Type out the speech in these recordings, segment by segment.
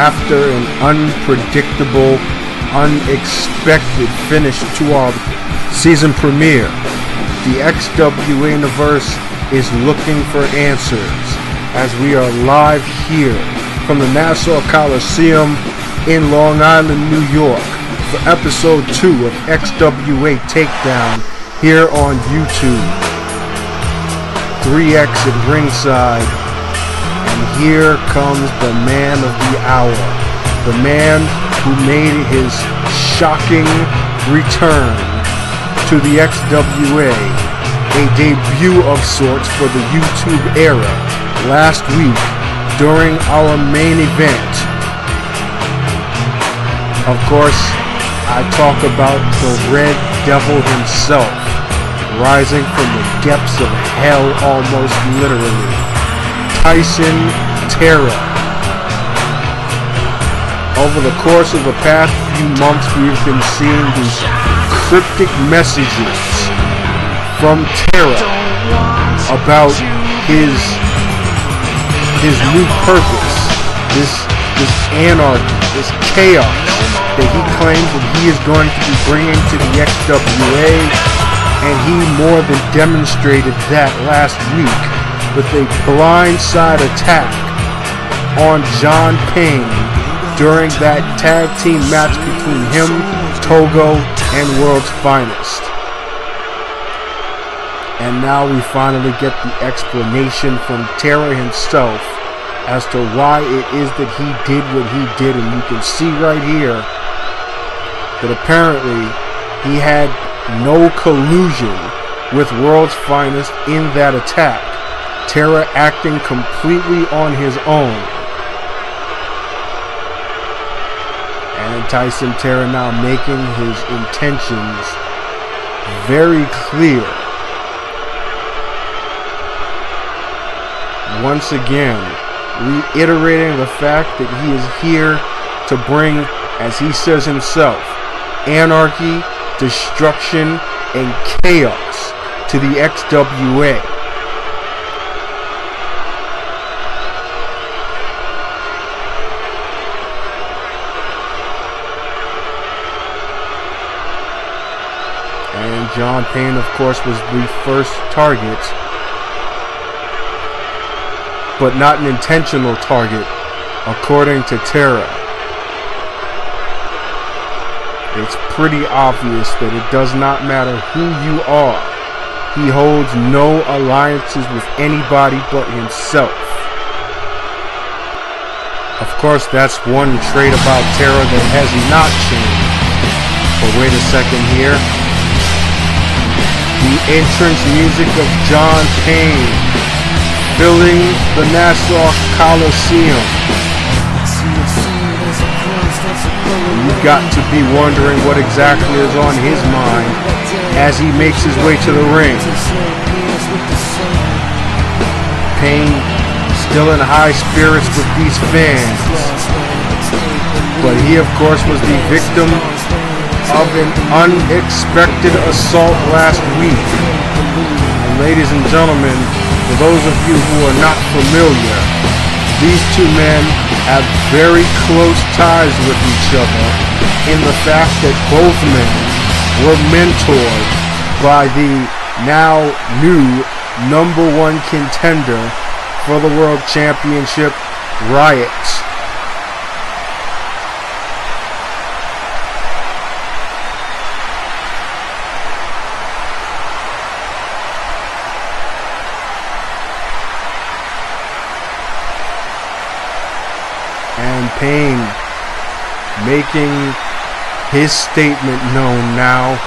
after an unpredictable, unexpected finish to our season premiere, the XWA Universe is looking for answers as we are live here from the Nassau Coliseum in Long Island, New York for episode 2 of XWA TakeDown here on YouTube. 3X at ringside, and here comes the man of the hour, the man who made his shocking return to the XWA, a debut of sorts for the YouTube era last week during our main event. Of course, I talk about the Red Devil himself, rising from the depths of hell almost literally, Tyson Terror. Over the course of the past few months, we've been seeing these cryptic messages from Terror about his new purpose, this anarchy, this chaos that he claims that he is going to be bringing to the XWA, and he more than demonstrated that last week with a blindside attack on Payne during that tag team match between him, Togo, and World's Finest. And now we finally get the explanation from Terror himself as to why it is that he did what he did, and you can see right here that apparently he had no collusion with World's Finest in that attack. Terror acting completely on his own. And Tyson Terror now making his intentions very clear. Once again, reiterating the fact that he is here to bring, as he says himself, anarchy, destruction, and chaos to the XWA. And Payne, of course, was the first target, but not an intentional target, according to Terror. It's pretty obvious that it does not matter who you are. He holds no alliances with anybody but himself. Of course, that's one trait about Terror that has not changed. But wait a second here. The entrance music of Payne filling the Nassau Coliseum. You've got to be wondering what exactly is on his mind as he makes his way to the ring. Payne still in high spirits with these fans, but he of course was the victim of an unexpected assault last week. And ladies and gentlemen, for those of you who are not familiar, these two men have very close ties with each other in the fact that both men were mentored by the now new #1 contender for the World Championship, Riot. And Payne making his statement known now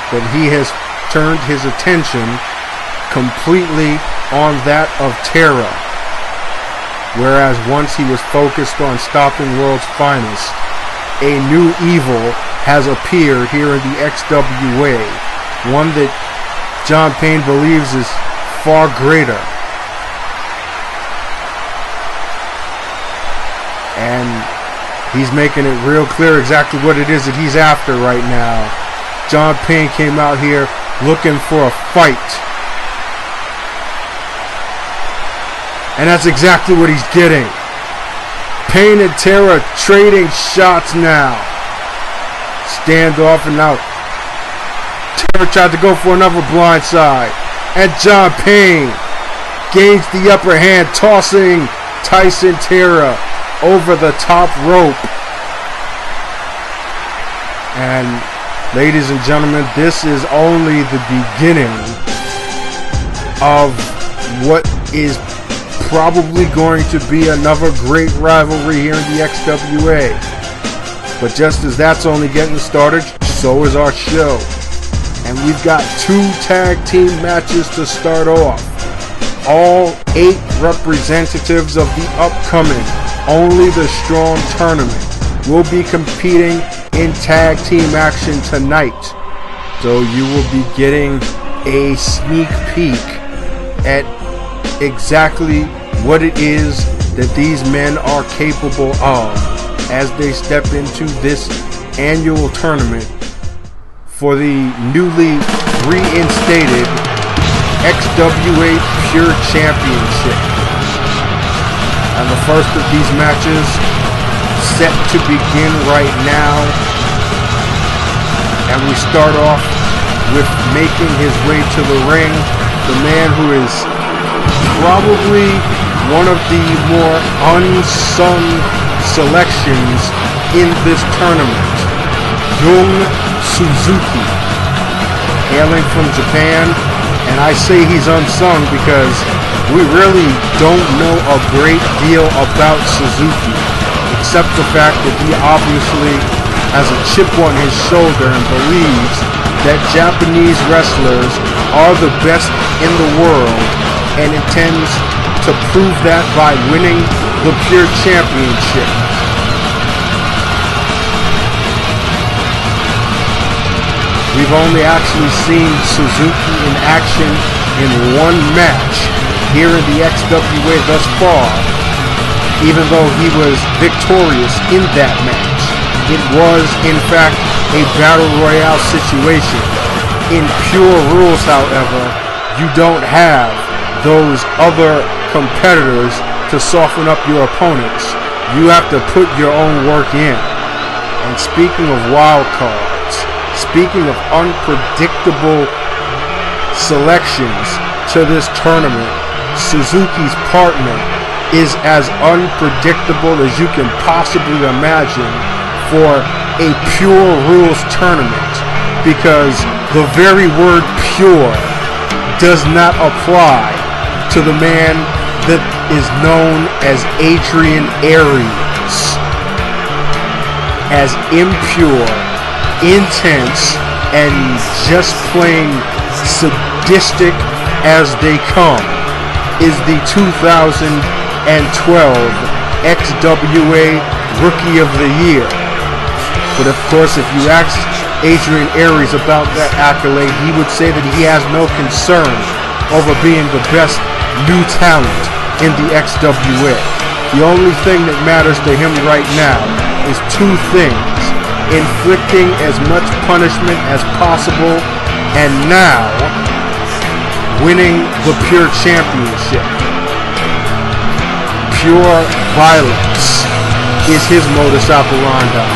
that he has turned his attention completely on that of Terror. Whereas once he was focused on stopping World's Finest, a new evil has appeared here in the XWA, one that Payne believes is far greater. And he's making it real clear exactly what it is that he's after right now. Payne came out here looking for a fight. And that's exactly what he's getting. Payne and Terror trading shots now. Standoff, and now Terror tried to go for another blind side. And John Payne gains the upper hand, tossing Tyson Terror over the top rope. And ladies and gentlemen, this is only the beginning of what is probably going to be another great rivalry here in the XWA. But just as that's only getting started, so is our show. And we've got 2 tag team matches to start off. All 8 representatives of the upcoming Only the Strong tournament will be competing in tag team action tonight. So you will be getting a sneak peek at exactly what it is that these men are capable of as they step into this annual tournament for the newly reinstated XWA Pure Championship. And the first of these matches set to begin right now. And we start off with making his way to the ring, the man who is probably one of the more unsung selections in this tournament, Young Suzuki, hailing from Japan. And I say he's unsung because we really don't know a great deal about Suzuki, except the fact that he obviously has a chip on his shoulder and believes that Japanese wrestlers are the best in the world, and intends to prove that by winning the Pure Championship. We've only actually seen Suzuki in action in one match here in the XWA thus far, even though he was victorious in that match. It was, in fact, a Battle Royale situation. In Pure Rules, however, you don't have those other competitors to soften up your opponents. You have to put your own work in. And speaking of wild cards, speaking of unpredictable selections to this tournament, Suzuki's partner is as unpredictable as you can possibly imagine for a Pure Rules tournament, because the very word pure does not apply to the man that is known as Adrian Aries. As impure, intense, and just plain sadistic as they come is the 2012 XWA Rookie of the Year. But of course, if you ask Adrian Aries about that accolade, he would say that he has no concern over being the best new talent in the XWA. The only thing that matters to him right now is 2 things: inflicting as much punishment as possible, and now winning the Pure Championship. Pure violence is his modus operandi,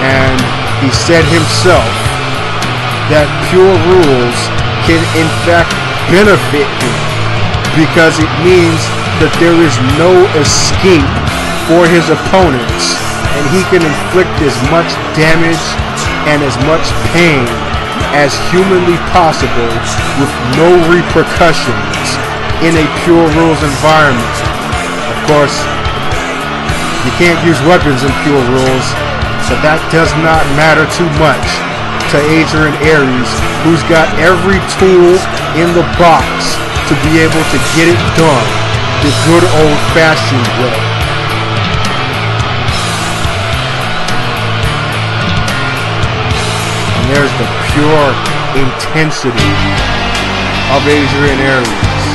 and he said himself that Pure Rules can in fact benefit him, because it means that there is no escape for his opponents, and he can inflict as much damage and as much pain as humanly possible with no repercussions in a Pure Rules environment. Of course, you can't use weapons in Pure Rules, but that does not matter too much to Adrian Aries, who's got every tool in the box to be able to get it done the good old-fashioned way. And there's the pure intensity of Adrian Aries.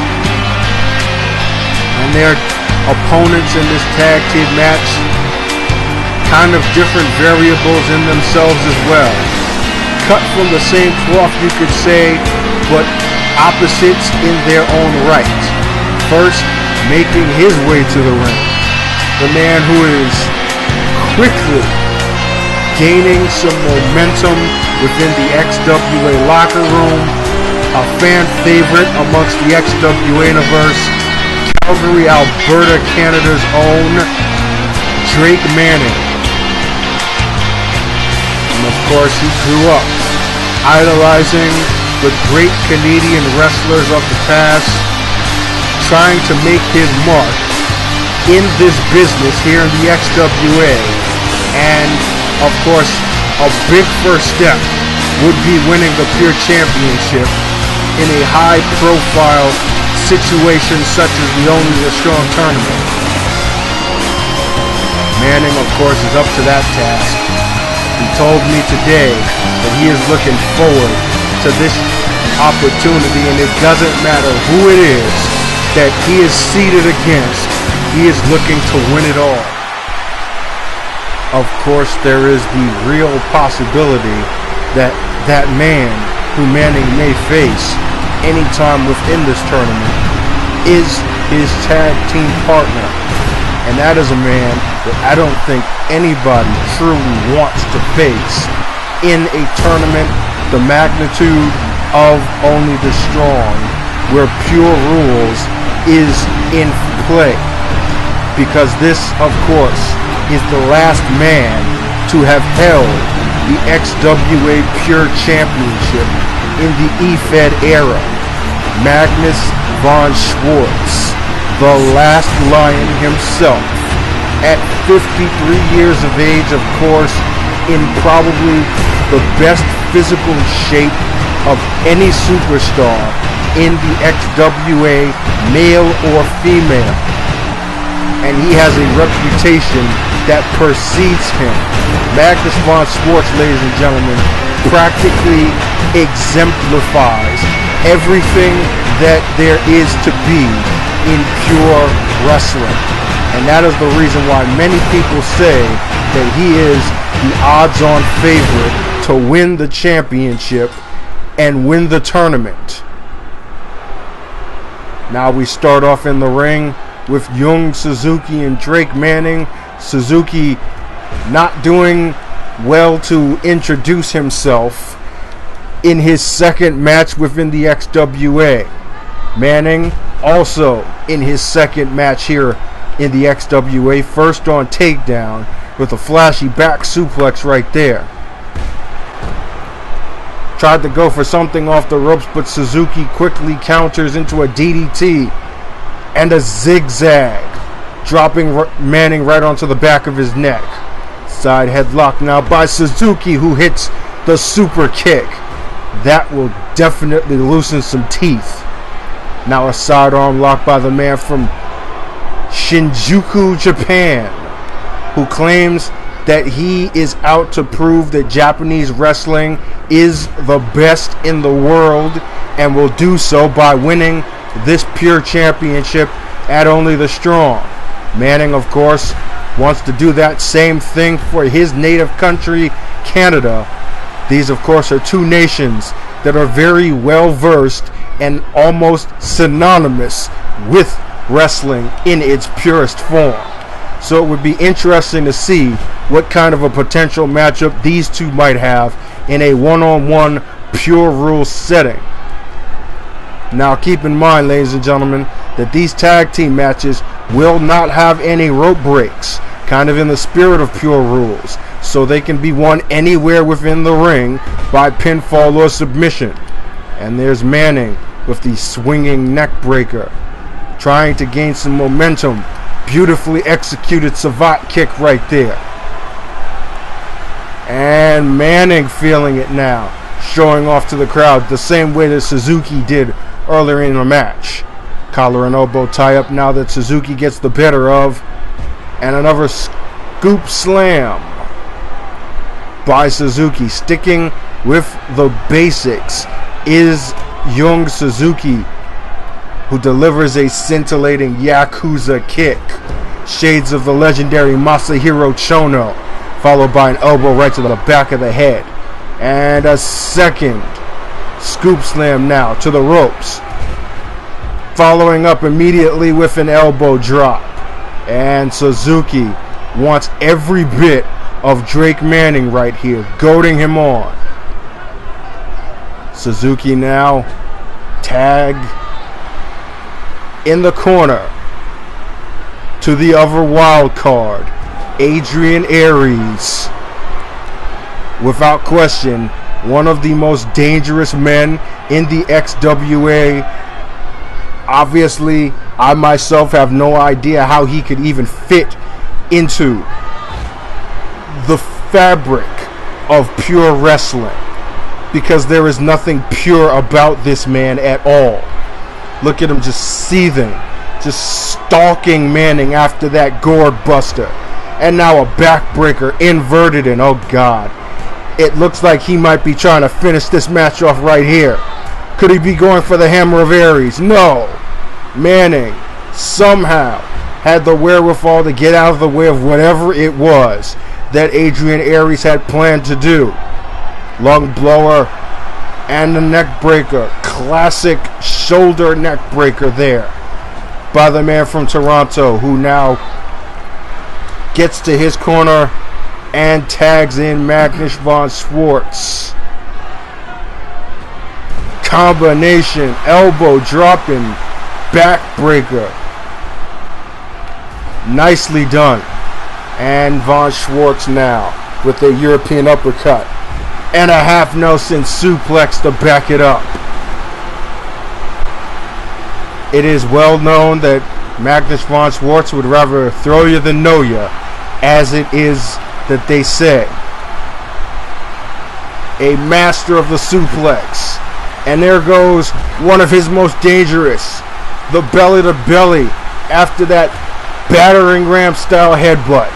And their opponents in this tag team match, kind of different variables in themselves as well. Cut from the same cloth, you could say, but opposites in their own right. First, making his way to the ring the man who is quickly gaining some momentum within the XWA locker room, a fan favorite amongst the XWA universe, Calgary, Alberta, Canada's own Drake Manning. And of course, he grew up idolizing the great Canadian wrestlers of the past, trying to make his mark in this business here in the XWA. And of course, a big first step would be winning the Pure Championship in a high-profile situation such as the Only the Strong tournament. Manning, of course, is up to that task. He told me today that he is looking forward to this opportunity, and it doesn't matter who it is that he is seated against, he is looking to win it all. Of course, there is the real possibility that that man who Manning may face anytime within this tournament is his tag team partner. And that is a man that I don't think anybody truly wants to face in a tournament the magnitude of Only the Strong, where Pure Rules is in play. Because this, of course, is the last man to have held the XWA Pure Championship in the EFED era. Magnus von Schwartz, the last Lion himself, at 53 years of age, of course, in probably the best physical shape of any superstar in the XWA, male or female. And he has a reputation that precedes him. Magnus von Schwartz, ladies and gentlemen, practically exemplifies everything that there is to be in pure wrestling. And that is the reason why many people say that he is the odds-on favorite to win the championship and win the tournament. Now we start off in the ring with Young Suzuki and Drake Manning. Suzuki not doing well to introduce himself in his second match within the XWA. Manning also in his second match here in the XWA, first on takedown with a flashy back suplex right there. Tried to go for something off the ropes, but Suzuki quickly counters into a DDT and a zigzag, dropping Manning right onto the back of his neck. Side headlock now by Suzuki, who hits the super kick. That will definitely loosen some teeth. Now a sidearm lock by the man from Shinjuku, Japan, who claims that he is out to prove that Japanese wrestling is the best in the world and will do so by winning this Pure Championship at Only the Strong. Manning, of course, wants to do that same thing for his native country, Canada. These, of course, are two nations that are very well versed and almost synonymous with wrestling in its purest form. So it would be interesting to see what kind of a potential matchup these two might have in a one-on-one Pure Rules setting. Now keep in mind, ladies and gentlemen, that these tag team matches will not have any rope breaks, kind of in the spirit of Pure Rules, so they can be won anywhere within the ring by pinfall or submission. And there's Manning with the swinging neck breaker, trying to gain some momentum. Beautifully executed savate kick right there. And Manning feeling it now, showing off to the crowd the same way that Suzuki did earlier in the match. Collar and elbow tie up now that Suzuki gets the better of. And another scoop slam by Suzuki. Sticking with the basics is Young Suzuki, who delivers a scintillating Yakuza kick. Shades of the legendary Masahiro Chono, followed by an elbow right to the back of the head. And a second scoop slam now to the ropes. Following up immediately with an elbow drop. And Suzuki wants every bit of Drake Manning right here, goading him on. Suzuki now tag in the corner to the other wild card, Adrian Aries. Without question, one of the most dangerous men in the XWA. Obviously, I myself have no idea how he could even fit into the fabric of pure wrestling, because there is nothing pure about this man at all. Look at him just seething, just stalking Manning after that gourd buster. And now a backbreaker inverted, and oh god, it looks like he might be trying to finish this match off right here. Could he be going for the Hammer of Aries? No. Manning somehow had the wherewithal to get out of the way of whatever it was that Adrian Aries had planned to do. Lung blower and the neck breaker. Classic shoulder neck breaker there by the man from Toronto, who now gets to his corner and tags in Magnus von Schwartz. Combination, elbow dropping, backbreaker. Nicely done. And von Schwartz now with a European uppercut and a half Nelson suplex to back it up. It is well known that Magnus von Schwartz would rather throw you than know you, as it is that they say. A master of the suplex. And there goes one of his most dangerous. The belly to belly after that battering ram style headbutt.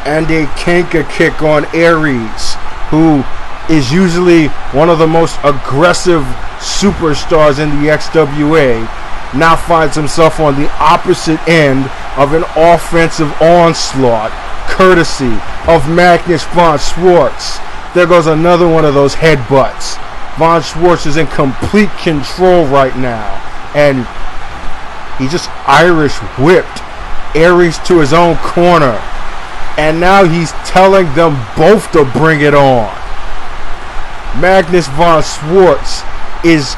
And a Kanka kick on Aries, who is usually one of the most aggressive superstars in the XWA, now finds himself on the opposite end of an offensive onslaught, courtesy of Magnus von Schwartz. There goes another one of those headbutts. Von Schwartz is in complete control right now, and he just Irish whipped Aries to his own corner, and now he's telling them both to bring it on. Magnus von Schwartz is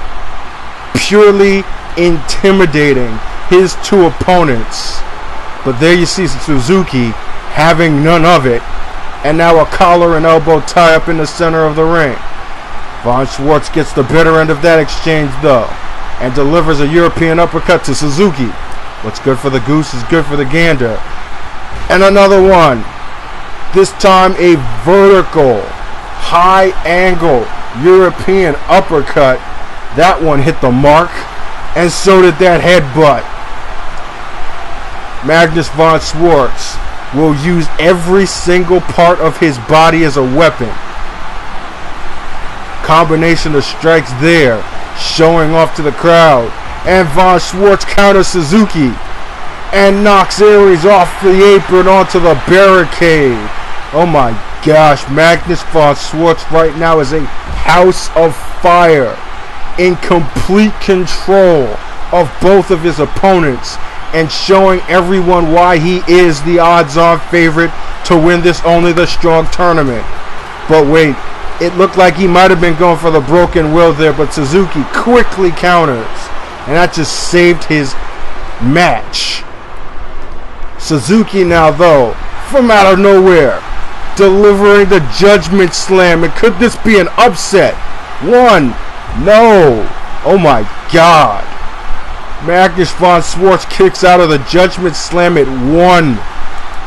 purely intimidating his two opponents, but there you see Suzuki having none of it, and now a collar and elbow tie up in the center of the ring. Von Schwartz gets the better end of that exchange though, and delivers a European uppercut to Suzuki. What's good for the goose is good for the gander. And another one. This time a vertical, high angle European uppercut. That one hit the mark, and so did that headbutt. Magnus von Schwartz will use every single part of his body as a weapon. Combination of strikes there, showing off to the crowd. And von Schwartz counters Suzuki and knocks Aries off the apron onto the barricade. Oh my gosh, Magnus von Schwartz right now is a house of fire, in complete control of both of his opponents, and showing everyone why he is the odds-on favorite to win this Only the Strong tournament. But wait, it looked like he might have been going for the broken will there, but Suzuki quickly counters, and that just saved his match. Suzuki now, though, from out of nowhere, delivering the Judgment Slam. And could this be an upset? One. No. Oh my god. Magnus von Schwartz kicks out of the Judgment Slam at 1.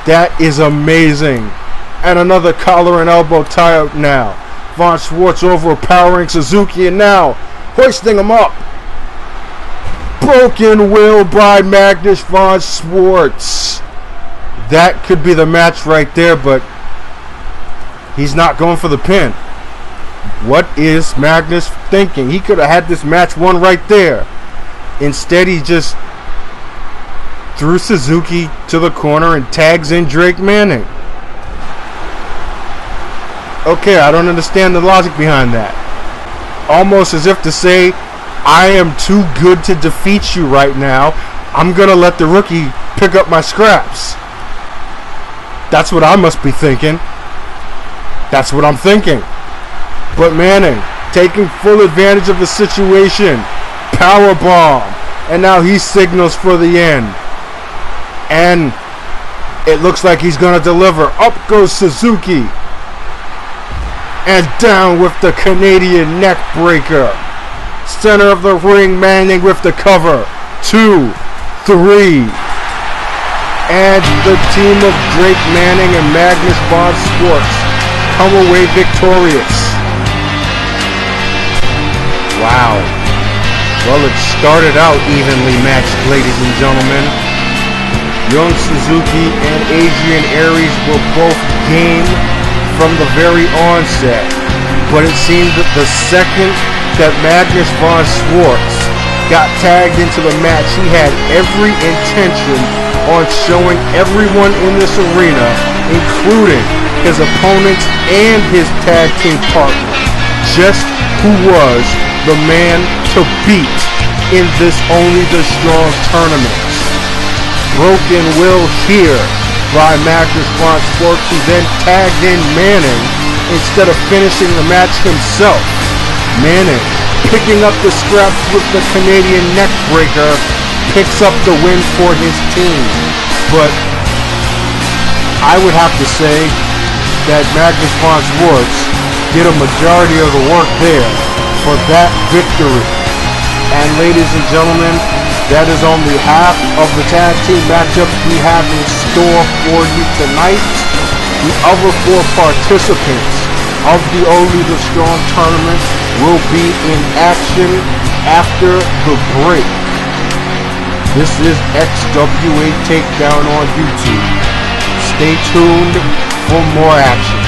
That is amazing. And another collar and elbow tie up now. Von Schwartz overpowering Suzuki, and now hoisting him up. Broken will by Magnus von Schwartz. That could be the match right there, but he's not going for the pin. What is Magnus thinking? He could have had this match won right there. Instead, he just threw Suzuki to the corner and tags in Drake Manning. Okay, I don't understand the logic behind that. Almost as if to say, I am too good to defeat you right now. I'm going to let the rookie pick up my scraps. That's what I must be thinking. That's what I'm thinking. But Manning, taking full advantage of the situation, powerbomb, and now he signals for the end. And it looks like he's going to deliver. Up goes Suzuki. And down with the Canadian neck breaker. Center of the ring, Manning with the cover. 2, 3. And the team of Drake Manning and Magnus Von Schwartz come away victorious. Wow. Well, it started out evenly matched, ladies and gentlemen. Young Suzuki and Adrian Aries were both game from the very onset. But it seemed that the second that Magnus Von Schwartz got tagged into the match, he had every intention on showing everyone in this arena, including his opponents and his tag team partner, just who was the man to beat in this Only the Strong tournament. Broken will here by Magnus Von Schwartz, who then tagged in Manning instead of finishing the match himself. Manning, picking up the scraps with the Canadian neckbreaker, picks up the win for his team. But I would have to say that Magnus Von Schwartz did a majority of the work there for that victory. And ladies and gentlemen, that is only half of the tag team matchup we have in store for you tonight. The other 4 participants of the Only the Strong tournament will be in action after the break. This is XWA Takedown on YouTube. Stay tuned for more action.